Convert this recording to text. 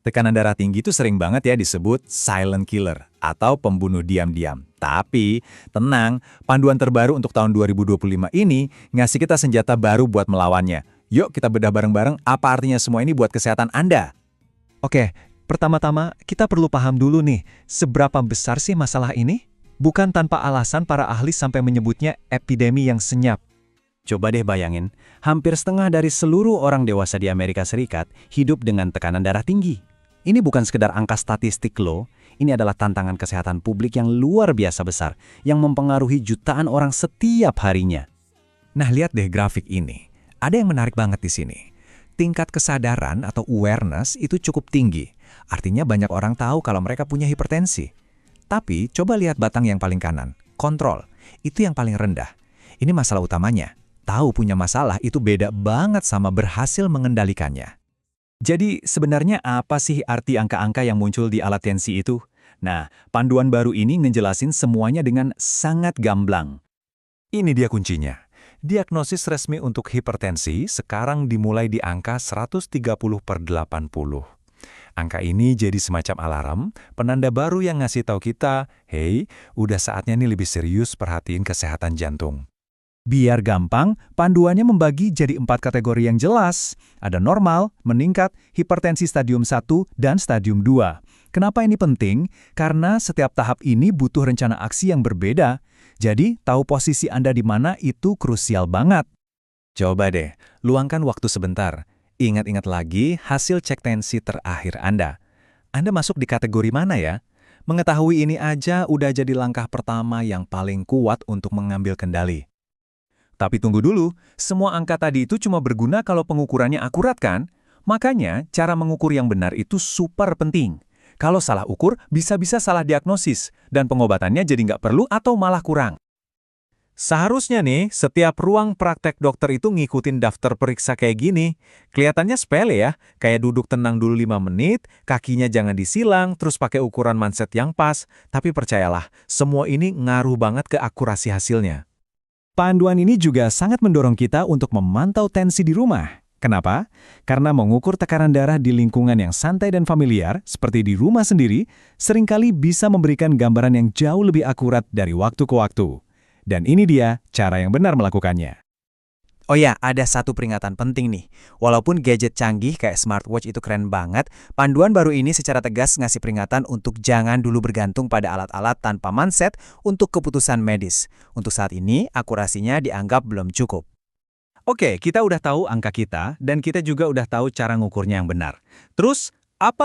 Tekanan darah tinggi itu sering banget ya disebut silent killer atau pembunuh diam-diam. Tapi, tenang, panduan terbaru untuk tahun 2025 ini ngasih kita senjata baru buat melawannya. Yuk kita bedah bareng-bareng apa artinya semua ini buat kesehatan Anda. Oke, pertama-tama kita perlu paham dulu nih, seberapa besar sih masalah ini? Bukan tanpa alasan para ahli sampai menyebutnya epidemi yang senyap. Coba deh bayangin, hampir setengah dari seluruh orang dewasa di Amerika Serikat hidup dengan tekanan darah tinggi. Ini bukan sekedar angka statistik loh, ini adalah tantangan kesehatan publik yang luar biasa besar, yang mempengaruhi jutaan orang setiap harinya. Nah, lihat deh grafik ini. Ada yang menarik banget di sini. Tingkat kesadaran atau awareness itu cukup tinggi. Artinya banyak orang tahu kalau mereka punya hipertensi. Tapi coba lihat batang yang paling kanan, kontrol. Itu yang paling rendah. Ini masalah utamanya. Tahu punya masalah itu beda banget sama berhasil mengendalikannya. Jadi sebenarnya apa sih arti angka-angka yang muncul di alat tensi itu? Nah, panduan baru ini ngejelasin semuanya dengan sangat gamblang. Ini dia kuncinya. Diagnosis resmi untuk hipertensi sekarang dimulai di angka 130/80. Angka ini jadi semacam alarm, penanda baru yang ngasih tahu kita, hey, udah saatnya nih lebih serius perhatiin kesehatan jantung. Biar gampang, panduannya membagi jadi 4 kategori yang jelas. Ada normal, meningkat, hipertensi stadium 1, dan stadium 2. Kenapa ini penting? Karena setiap tahap ini butuh rencana aksi yang berbeda. Jadi, tahu posisi Anda di mana itu krusial banget. Coba deh, luangkan waktu sebentar. Ingat-ingat lagi hasil cek tensi terakhir Anda. Anda masuk di kategori mana ya? Mengetahui ini aja udah jadi langkah pertama yang paling kuat untuk mengambil kendali. Tapi tunggu dulu, semua angka tadi itu cuma berguna kalau pengukurannya akurat kan? Makanya, cara mengukur yang benar itu super penting. Kalau salah ukur, bisa-bisa salah diagnosis, dan pengobatannya jadi nggak perlu atau malah kurang. Seharusnya nih, setiap ruang praktek dokter itu ngikutin daftar periksa kayak gini. Kelihatannya sepele ya, kayak duduk tenang dulu 5 menit, kakinya jangan disilang, terus pakai ukuran manset yang pas. Tapi percayalah, semua ini ngaruh banget ke akurasi hasilnya. Panduan ini juga sangat mendorong kita untuk memantau tensi di rumah. Kenapa? Karena mengukur tekanan darah di lingkungan yang santai dan familiar, seperti di rumah sendiri, seringkali bisa memberikan gambaran yang jauh lebih akurat dari waktu ke waktu. Dan ini dia cara yang benar melakukannya. Oh ya, ada satu peringatan penting nih. Walaupun gadget canggih kayak smartwatch itu keren banget, panduan baru ini secara tegas ngasih peringatan untuk jangan dulu bergantung pada alat-alat tanpa manset untuk keputusan medis. Untuk saat ini, akurasinya dianggap belum cukup. Oke, kita udah tahu angka kita, dan kita juga udah tahu cara ngukurnya yang benar. Terus, apa